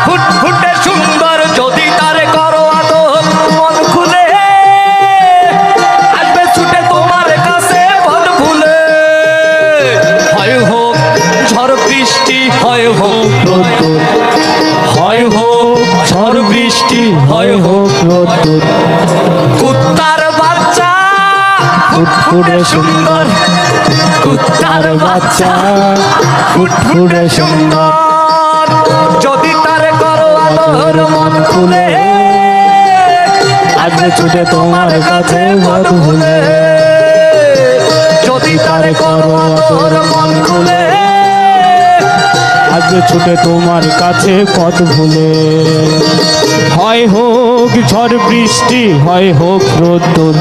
ফুটফুটে সুন্দর যদি তারে করো আদর মন খুলে আসবে ছুটে তোমার কাছে পথ ভুলে। হয় হোক ঝড় বৃষ্টি, হয় হোক রোদ্দুর, হয় হোক ঝড় বৃষ্টি, হয় হোক রোদ্দুর, কুত্তার বাচ্চা ফুটফুটে সুন্দর, কুত্তার বাচ্চা ফুটফুটে সুন্দর, যদি তারে করো আদর মন খুলে আসবে ছুটে তোমার কাছে পথ ভুলে। যদি তারে করো আদর মন খুলে আসবে ছুটে তোমার কাছে পথ ভুলে। হয় হোক ঝড় বৃষ্টি, হয় হোক রোদ্দুর।